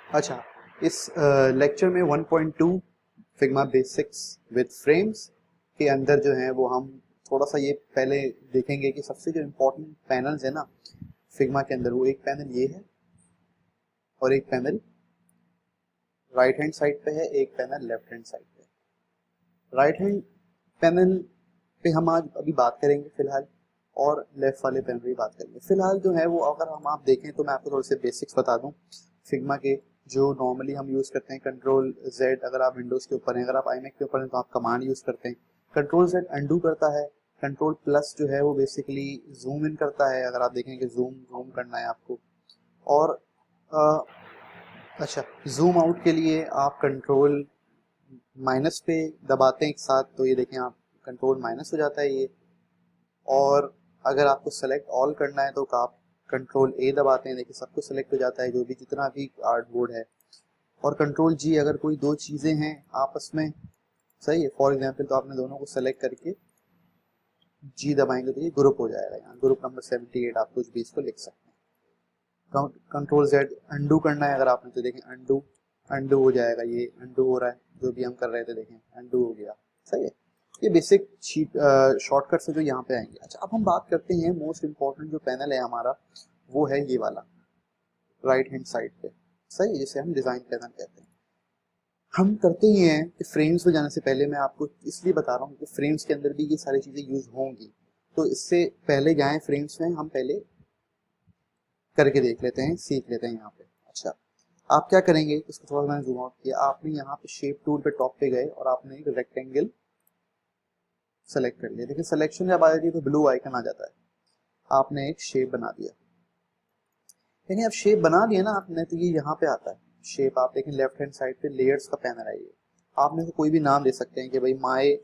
अच्छा, इस लेक्चर में 1.2 फिग्मा बेसिक्स विद फ्रेम्स के अंदर जो है वो हम थोड़ा सा ये पहले देखेंगे कि सबसे जो इम्पोर्टेंट पैनल्स है ना फिग्मा के अंदर, वो एक पैनल ये है और एक पैनल राइट हैंड साइड पे है, एक पैनल लेफ्ट हैंड साइड पे है। राइट हैंड पैनल पे हम आज अभी बात करेंगे फिलहाल, और लेफ्ट वाले पैनल पे बात करेंगे फिलहाल। जो है वो अगर हम आप देखें तो मैं आपको थोड़े से बेसिक्स बता दूं फिग्मा के, जो नॉर्मली हम यूज़ करते हैं। कंट्रोल जेड अगर आप विंडोज़ के ऊपर हैं, अगर आप आईमैक के ऊपर हैं तो आप कमांड यूज़ करते हैं। कंट्रोल जेड अंडू करता है, कंट्रोल प्लस जो है वो बेसिकली जूम इन करता है, अगर आप देखें कि जूम जूम करना है आपको। और अच्छा, जूम आउट के लिए आप कंट्रोल माइनस पे दबाते हैं एक साथ, तो ये देखें आप कंट्रोल माइनस हो जाता है ये। और अगर आपको सेलेक्ट ऑल करना है तो आप कंट्रोल ए दबाते हैं, देखिए सब कुछ सेलेक्ट हो जाता है जो भी जितना भी आर्टबोर्ड है। और कंट्रोल जी अगर कोई दो चीज़ें हैं आपस में, सही है, फॉर एग्जांपल तो आपने दोनों को सेलेक्ट करके जी दबाएंगे तो ये ग्रुप हो जाएगा, यहाँ ग्रुप नंबर 78 आप कुछ भी इसको लिख सकते हैं। कंट्रोल जेड अंडू करना है अगर आपने तो देखें अंडू अंडू हो जाएगा, ये अंडू हो रहा है जो भी हम कर रहे थे, देखें अंडू हो गया, सही है। ये बेसिक शॉर्टकट से जो यहाँ पे आएंगे। अच्छा, अब हम बात करते हैं मोस्ट इम्पॉर्टेंट जो पैनल है हमारा, वो है ये वाला राइट हैंड साइड पे, सही है, जिसे हम डिजाइन पैनल कहते हैं। हम करते ही हैं कि फ्रेम्स पे जाने से पहले मैं आपको इसलिए बता रहा हूँ कि फ्रेम्स के अंदर भी ये सारी चीजें यूज होंगी, तो इससे पहले जाएं फ्रेम्स में, हम पहले करके देख लेते हैं, सीख लेते हैं यहाँ पे। अच्छा, आप क्या करेंगे, इसको थोड़ा मैंने जूम आउट किया, आपने यहाँ पे शेप टूल पे टॉप पे गए और आपने एक रेक्टेंगल सेलेक्ट कर लिया। देखिए सिलेक्शन जब आ जाती है तो ब्लू आइकन आ जाता है, आपने एक शेप बना दिया। देखिए अब शेप बना दिया ना आपने, तो ये यहाँ पे आता है शेप। आप देखें लेफ्ट हैंड साइड पे लेयर्स का पैनल है ये, आपने तो कोई भी नाम दे सकते हैं कि भाई माय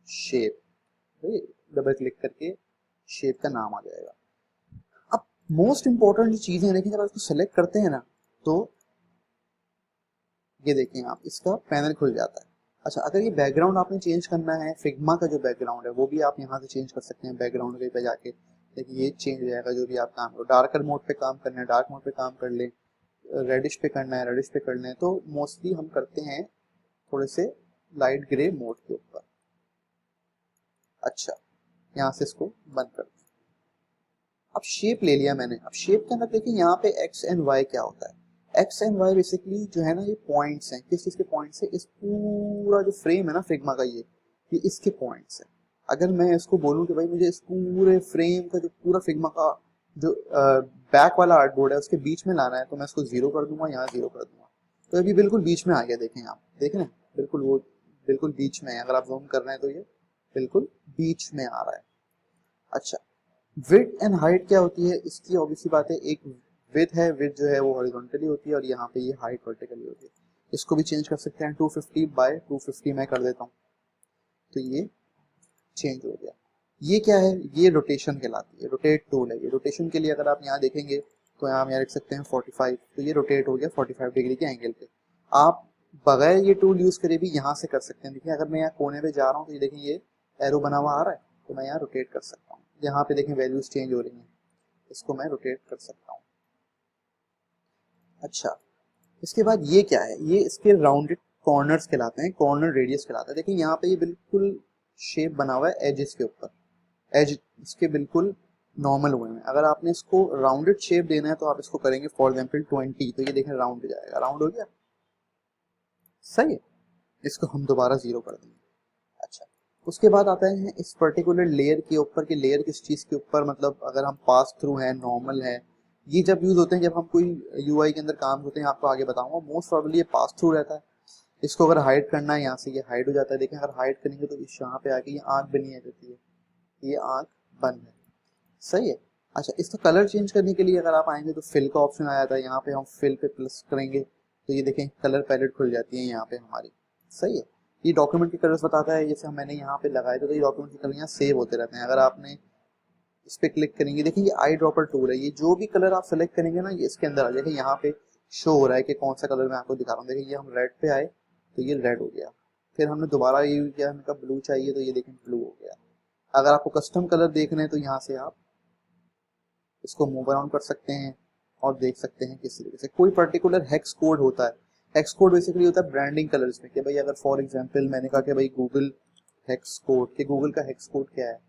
शेप, डबल क्लिक करके शेप का नाम आ जाएगा। अब मोस्ट इंपॉर्टेंट जो चीजें देखें, जब आप इसको सेलेक्ट करते हैं ना तो ये देखें आप, इसका पैनल खुल जाता है। अच्छा, अगर ये बैकग्राउंड आपने चेंज करना है, फिग्मा का जो बैकग्राउंड है वो भी आप यहाँ से चेंज कर सकते हैं। बैकग्राउंड पे जाके देखिए ये चेंज हो जाएगा, जो भी आप काम करो। डार्कर मोड पे काम करना है डार्क मोड पे काम कर लें, रेडिश पे करना है रेडिश पे कर लें। तो मोस्टली हम करते हैं थोड़े से लाइट ग्रे मोड के ऊपर। अच्छा, यहाँ से इसको बंद कर दें। अब शेप ले लिया मैंने। अब शेप के अंदर देखिए यहाँ पे एक्स एंड वाई क्या होता है। एक्स एंड वाई बेसिकली जो है ना, ये पॉइंट्स हैं। किस चीज के पॉइंट्स है? इस पूरा जो फ्रेम है ना फिग्मा का, ये इसके पॉइंट्स है। अगर मैं इसको बोलूं कि भाई मुझे इस पूरे फ्रेम का, जो पूरा फिग्मा का जो बैक वाला आर्टबोर्ड है उसके बीच में लाना है, तो मैं इसको 0 कर दूंगा, यहाँ 0 कर दूंगा, तो अभी बिल्कुल बीच में आ गया। देखें आप, देखें ना, बिल्कुल वो बिल्कुल बीच में है। अगर आप जूम कर रहे हैं तो ये बिल्कुल बीच में आ रहा है। अच्छा, विड्थ एंड हाइट क्या होती है इसकी? ऑब्वियसली बात है, एक विड्थ है, विड्थ जो है वो हॉरिजॉन्टली होती है और यहाँ पे ये हाइट वर्टिकली होती है। इसको भी चेंज कर सकते हैं, 250 बाय 250 मैं कर देता हूँ, तो ये चेंज हो गया। ये क्या है? ये रोटेशन कहलाती है, रोटेट टूल है ये। रोटेशन के लिए अगर आप यहाँ देखेंगे तो यहाँ हम यहाँ लिख सकते हैं 45, तो ये रोटेट हो गया 45 डिग्री के एंगल पे। आप बगैर ये टूल यूज करे भी यहाँ से कर सकते हैं। देखिए अगर मैं यहाँ कोने पे जा रहा हूँ तो ये देखें ये एरो बना हुआ आ रहा है, तो मैं यहाँ रोटेट कर सकता हूँ। यहाँ पे देखें वैल्यूज चेंज हो रही हैं, इसको मैं रोटेट कर सकता हूँ। अच्छा, इसके बाद ये क्या है? ये इसके राउंडेड कॉर्नर्स कहलाते हैं, कॉर्नर रेडियस कहलाता है। देखिए यहाँ पे ये बिल्कुल शेप बना हुआ है एजेस के ऊपर, एज इसके बिल्कुल नॉर्मल हुए हैं। अगर आपने इसको राउंडेड शेप देना है तो आप इसको करेंगे फॉर एग्जाम्पल 20, तो ये देखें राउंड हो जाएगा, राउंड हो गया, सही है। इसको हम दोबारा 0 कर देंगे। अच्छा, उसके बाद आता है इस पर्टिकुलर लेयर के ऊपर, कि लेयर किस चीज के ऊपर, मतलब अगर हम पास थ्रू है, नॉर्मल है, ये जब यूज होते हैं जब हम कोई यूआई के अंदर काम होते हैं, आपको आगे बताऊंगा। मोस्ट प्रॉब्लली ये पास थ्रू रहता है। इसको अगर हाइड करना है, यहाँ से ये हाइड हो जाता है। देखें अगर हाइड करेंगे तो इस यहाँ पे आके ये आंख बनी है जाती है, ये आंख बंद है, सही है। अच्छा, इसका कलर चेंज करने के लिए अगर आप आएंगे तो फिल का ऑप्शन आया था, यहाँ पे हम फिल पे प्लस करेंगे तो ये देखें कलर पैलेट खुल जाती है यहाँ पे हमारी, सही है। ये डॉक्यूमेंट के कलर्स बताता है, जैसे मैंने यहाँ पे लगाए थे तो ये डॉक्यूमेंट के कलर यहाँ सेव होते रहते हैं। अगर आपने इस पे क्लिक करेंगे, देखिए ये आई ड्रॉपर टूल है, ये जो भी कलर आप सेलेक्ट करेंगे ना ये इसके अंदर आ जाएगा। यहाँ पे शो हो रहा है कि कौन सा कलर मैं आपको दिखा रहा हूँ। देखिए ये हम रेड पे आए तो ये रेड हो गया, फिर हमने दोबारा ये किया, हमें ब्लू चाहिए तो ये देखें ब्लू हो गया। अगर आपको कस्टम कलर देखना है तो यहाँ से आप इसको मूव अराउंड कर सकते हैं और देख सकते हैं किस तरीके से कोई पर्टिकुलर हेक्स कोड होता है। हेक्स कोड बेसिकली होता है ब्रांडिंग कलर्स में, कि भाई अगर फॉर एग्जांपल मैंने कहा कि भाई गूगल हेक्स कोड, कि गूगल का हेक्स कोड क्या है,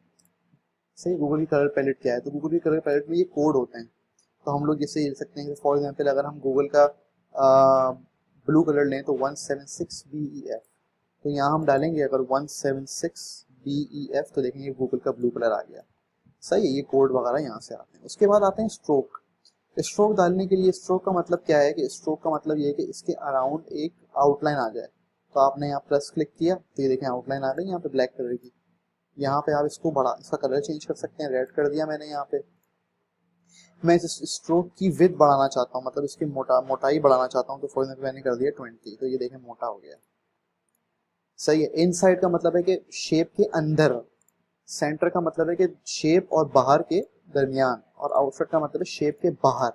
सही, गूगल की कलर पैलेट क्या है, तो गूगल की कलर पैलेट में ये कोड होते हैं। तो हम लोग जैसे ले सकते हैं कि फॉर एग्जांपल अगर हम गूगल का ब्लू कलर लें तो 176BEF, तो यहाँ हम डालेंगे अगर 176BEF तो देखेंगे गूगल का ब्लू कलर आ गया। सही है, ये कोड वगैरह यहाँ से आते हैं। उसके बाद आते हैं स्ट्रोक। स्ट्रोक डालने के लिए, स्ट्रोक का मतलब क्या है कि स्ट्रोक का मतलब ये है कि इसके अराउंड एक आउटलाइन आ जाए। तो आपने यहाँ प्लस क्लिक किया तो ये देखें आउटलाइन आ गई यहाँ पे ब्लैक कलर की। यहाँ पे आप इसको बड़ा, इसका कलर चेंज कर सकते हैं, रेड कर दिया मैंने यहाँ पे। मैं इस स्ट्रोक की विड्थ बढ़ाना चाहता हूँ, मतलब इसकी मोटाई बढ़ाना चाहता हूँ, तो फॉर एग्जाम्पल मैंने कर दिया 20, तो ये देखें मोटा हो गया। सही है। इनसाइड का मतलब है कि शेप के अंदर, सेंटर का मतलब है कि शेप और बाहर के दरमियान, और आउटसाइड का मतलब है शेप के बाहर।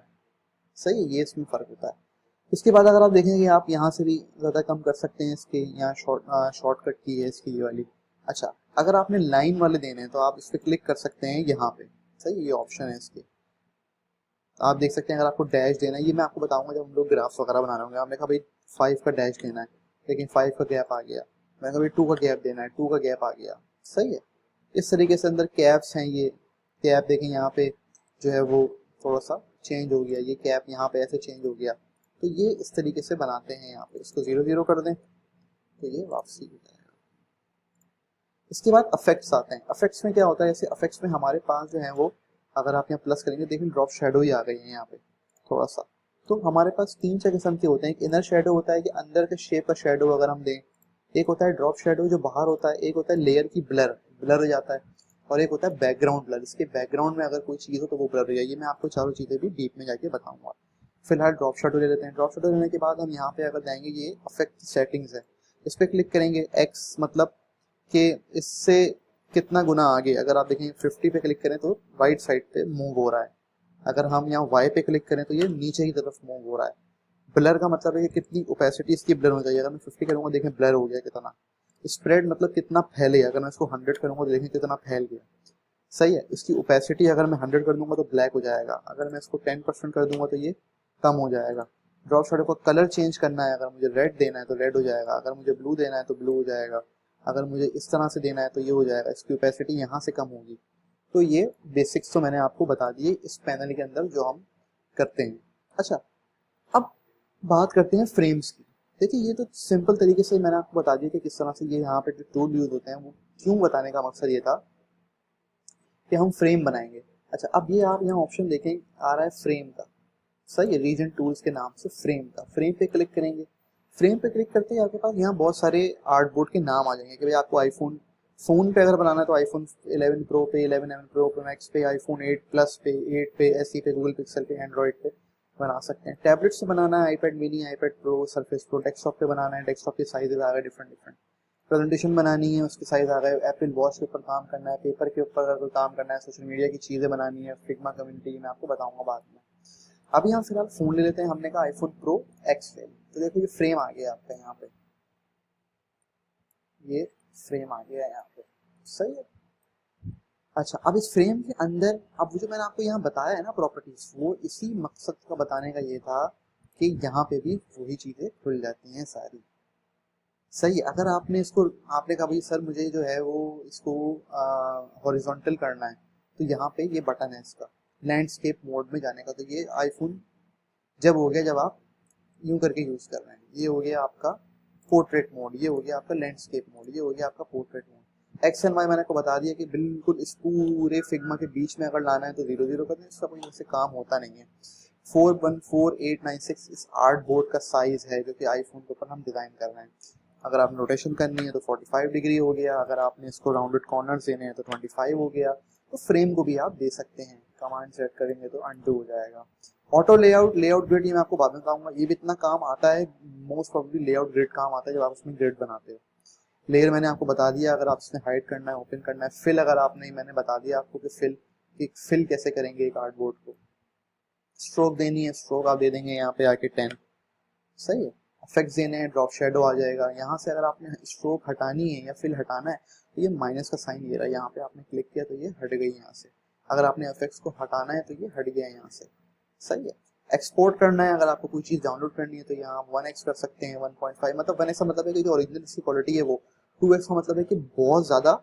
सही है, ये इसमें फर्क होता है। इसके बाद अगर आप देखेंगे आप यहाँ से भी ज़्यादा कम कर सकते हैं, इसके यहाँ शॉर्टकट की है इसकी ये वाली। अच्छा, अगर आपने लाइन वाले देने हैं तो आप इस पर क्लिक कर सकते हैं यहाँ पे। सही, ये ऑप्शन है इसके। आप देख सकते हैं अगर आपको डैश देना है, ये मैं आपको बताऊंगा जब हम लोग ग्राफ्स वगैरह बना रहे होंगे। आपने कहा भाई 5 का डैश देना है, लेकिन 5 का गैप आ गया। मैंने कहा भाई 2 का गैप देना है, 2 का गैप आ गया। सही है। इस तरीके से अंदर कैप्स हैं, ये कैप देखें यहाँ पे जो है वो थोड़ा सा चेंज हो गया, ये कैप यहाँ पे ऐसे चेंज हो गया। तो ये इस तरीके से बनाते हैं। यहाँ पे इसको 0 0 कर दें तो ये वापसी हो जाएगा। इसके बाद अफेक्ट्स आते हैं। अफेक्ट्स में क्या होता है, जैसे अफेक्ट्स में हमारे पास जो है वो, अगर आप यहाँ प्लस करेंगे देखिए ड्रॉप शेडो ही आ गई है यहाँ पे थोड़ा सा। तो हमारे पास 3 किस्म के होते हैं। एक इनर शेडो होता है कि अंदर के शेप का शेडो अगर हम दें, एक होता है ड्रॉप शेडो जो बाहर होता है, एक होता है लेयर की ब्लर, ब्लर हो जाता है, और एक होता है बैकग्राउंड ब्लर। इसके बैकग्राउंड में अगर कोई चीज़ हो तो वो ब्लर हो जाएगी। मैं आपको चारों चीज़ें भी डीप में जाके बताऊंगा। फिलहाल ड्रॉप शेडो ले लेते हैं। ड्रॉप शेडो लेने के बाद हम यहाँ पे अगर जाएंगे, ये अफेक्ट सेटिंग्स है, इस पर क्लिक करेंगे। एक्स मतलब कि इससे कितना गुना आगे, अगर आप देखें 50 पे क्लिक करें तो राइट साइड पे मूव हो रहा है। अगर हम यहाँ वाई पे क्लिक करें तो ये नीचे की तरफ मूव हो रहा है। ब्लर का मतलब है कि कितनी ओपेसिटी इसकी ब्लर हो जाएगी। अगर मैं 50 करूँगा देखें ब्लर हो गया कितना। स्प्रेड मतलब कितना फैले, अगर मैं इसको 100 करूँगा तो देखें कितना फैल गया। सही है। इसकी ओपेसिटी अगर मैं 100 कर दूंगा तो ब्लैक हो जाएगा, अगर मैं इसको 10% कर दूंगा तो ये कम हो जाएगा। ड्रॉप शेडो को कलर चेंज करना है, अगर मुझे रेड देना है तो रेड हो जाएगा, अगर मुझे ब्लू देना है तो ब्लू हो जाएगा, अगर मुझे इस तरह से देना है तो ये हो जाएगा। इसकी ओपेसिटी यहाँ से कम होगी। तो ये बेसिक्स तो मैंने आपको बता दिए इस पैनल के अंदर जो हम करते हैं। अच्छा, अब बात करते हैं फ्रेम्स की। देखिए ये तो सिंपल तरीके से मैंने आपको बता दिया कि किस तरह से ये यहाँ पे जो टूल यूज होते हैं, वो क्यों बताने का मकसद ये था कि हम फ्रेम बनाएंगे। अच्छा, अब ये आप यहाँ ऑप्शन देखें आ रहा है फ्रेम का। सही है, रीजन टूल्स के नाम से फ्रेम का। फ्रेम पे क्लिक करेंगे। फ्रेम पे क्लिक करते ही आपके पास यहाँ बहुत सारे आर्ट बोर्ड के नाम आ जाएंगे कि भाई आपको आईफोन फोन पे अगर बनाना है तो आईफोन 11 प्रो पे, 11 प्रो प्रो मैक्स पे, आईफोन 8 प्लस पे, 8 पे, एसई पे, गूगल पिक्सल पे, एंड्रॉइड पे बना सकते हैं। टैबलेट से बनाना है iPad mini, iPad pro, surface pro. Desktop पे बनाना है, डेस्कटॉप के साइज आ गए डिफरेंट डिफरेंट। प्रेजेंटेशन बनानी है उसके साइज आ गए। एप्पल वॉच के ऊपर काम करना है, पेपर के ऊपर अगर कोई काम करना है, सोशल मीडिया की चीज़ें बनानी है, फिग्मा कम्युनिटी में आपको बताऊंगा बाद में। अभी हम फिलहाल फोन ले लेते हैं। हमने कहा आईफोन प्रो एक्स ले, तो देखो ये फ्रेम आ गया आपका यहाँ पे, ये फ्रेम आ गया यहाँ पे। सही है। अच्छा, अब इस फ्रेम के अंदर, अब वो जो मैंने आपको यहाँ बताया है ना प्रॉपर्टीज, वो इसी मकसद का बताने का ये था कि यहाँ पे भी वही चीजें खुल जाती हैं सारी। सही है। अगर आपने इसको, आपने कहा भाई सर मुझे जो है वो इसको हॉरिजॉन्टल करना है, तो यहाँ पे ये बटन है इसका लैंडस्केप मोड में जाने का। तो ये आईफोन जब हो गया जब आप यूं करके यूज कर रहे हैं, ये हो गया आपका पोर्ट्रेट मोड, ये हो गया आपका लैंडस्केप मोड, ये हो गया आपका portrait mode. X and Y मैंने आपको बता दिया कि बिल्कुल इस पूरे फिग्मा के बीच में अगर लाना है तो 0 0 कर दें, इसका कोई वैसे काम होता नहीं है। 414896 इस आर्ट बोर्ड का साइज है जो कि आईफोन के ऊपर हम डिजाइन कर रहे हैं। अगर आप नोटेशन करनी है तो 45 डिग्री हो गया, अगर आपने इसको राउंडेड कॉर्नर्स देने हैं तो 25 हो गया। तो फ्रेम को भी आप दे सकते हैं, कमांड सेट करेंगे तो अनडू हो जाएगा। ऑटो लेआउट, लेआउट ग्रिड, ये मैं आपको बाद में बताऊंगा। ये भी इतना काम आता है, मोस्ट प्रोबेबली लेआउट ग्रिड काम आता है जब आप उसमें ग्रिड बनाते हो। लेयर मैंने आपको बता दिया, अगर आप इसमें हाइड करना है, ओपन करना है। फिल अगर आपने, मैंने बता दिया आपको कि फिल कैसे करेंगे एक आर्टबोर्ड को। स्ट्रोक देनी है, स्ट्रोक आप दे देंगे यहाँ पे आके 10। सही है। इफेक्ट्स देने हैं, ड्रॉप शेडो आ जाएगा। यहाँ से अगर आपने स्ट्रोक हटानी है या फिल हटाना है तो ये माइनस का साइन ये रहा है, यहाँ पे आपने क्लिक किया तो ये हट गई यहाँ से। अगर आपने इफेक्ट्स को हटाना है तो ये हट गया यहाँ से। सही है। एक्सपोर्ट करना है, अगर आपको कोई चीज़ डाउनलोड करनी है तो यहाँ 1x कर सकते हैं, 1.5, मतलब 1x का मतलब है कि जो ओरिजिनल इसकी क्वालिटी है वो, 2x का मतलब है कि बहुत ज़्यादा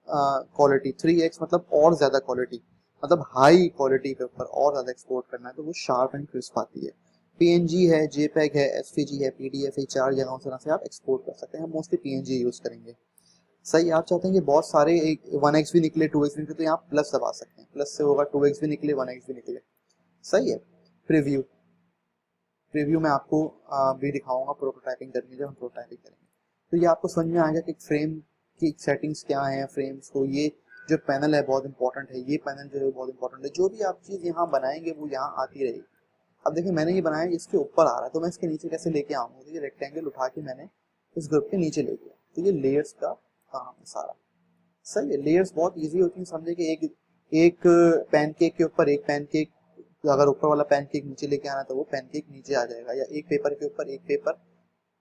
क्वालिटी, 3x मतलब और ज़्यादा क्वालिटी, मतलब हाई क्वालिटी के ऊपर और ज़्यादा एक्सपोर्ट करना है तो वो शार्प एंड क्रिस्प आती है। PNG है, JPEG है, SVG है, PDF है, 4 जगहों से आप एक्सपोर्ट कर सकते हैं। हम मोस्टली PNG यूज़ करेंगे। सही, आप चाहते हैं कि बहुत सारे एक 1x भी निकले, 2x भी निकले, तो यहाँ प्लस दबा सकते हैं, प्लस से होगा 2x भी निकले, 1x भी निकले। सही है। प्रीव्यू, प्रीव्यू में आपको भी दिखाऊंगा प्रोटोटाइपिंग करनी, जब हम प्रोटोटाइपिंग करेंगे तो ये आपको समझ में आ गया कि फ्रेम की सेटिंग्स क्या है, फ्रेम्स को, ये जो पैनल है बहुत इंपॉर्टेंट है, ये पैनल जो है बहुत इंपॉर्टेंट है, जो भी आप चीज़ यहाँ बनाएंगे वो यहाँ आती रहेगी। अब देखिए मैंने ये बनाया, इसके ऊपर आ रहा है तो मैं इसके नीचे कैसे लेके आऊँगा, तो ये रेक्टेंगल उठा के मैंने इस ग्रुप के नीचे ले गया, तो ये लेयर्स का काम है सारा। सही है, लेयर्स बहुत इजी होती हैं, समझे कि एक पैनकेक के ऊपर एक पैनकेक, अगर ऊपर वाला पैनकेक नीचे लेके आना तो वो पैनकेक नीचे आ जाएगा, या एक पेपर के ऊपर एक पेपर,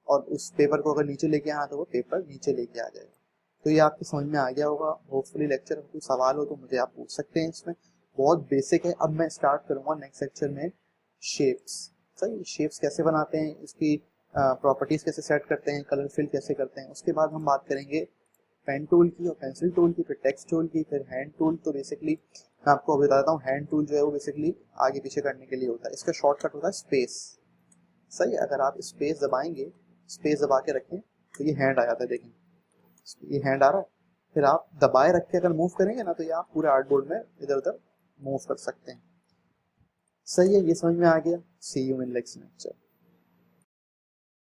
और उस पेपर को अगर नीचे लेके आना तो वो पेपर नीचे लेके आ जाएगा। तो ये आपको समझ में आ गया होगा होपफुली। लेक्चर में कोई सवाल हो तो मुझे आप पूछ सकते हैं, इसमें बहुत बेसिक है। अब मैं स्टार्ट करूंगा नेक्स्ट लेक्चर में शेप्स। सही, शेप्स कैसे बनाते हैं, इसकी प्रॉपर्टीज कैसे सेट करते हैं, कलर फिल कैसे करते हैं, उसके बाद हम बात करेंगे पेन टूल की और पेंसिल टूल की, फिर टेक्स्ट टूल की, फिर हैंड टूल। तो बेसिकली मैं आपको अभी बताता हूँ, हैंड टूल जो है वो बेसिकली आगे पीछे करने के लिए होता है, इसका शॉर्टकट होता है स्पेस। सही है, अगर आप स्पेस दबाएंगे, स्पेस दबा के रखें तो ये हैंड आ जाता है, देखें ये हैंड आ रहा है, फिर आप दबाए रख के अगर मूव करेंगे ना तो ये आप पूरे आर्टबोर्ड में इधर उधर मूव कर सकते हैं। सही है, ये समझ में आ गया। सी यू इन नेक्स्ट लेक्चर।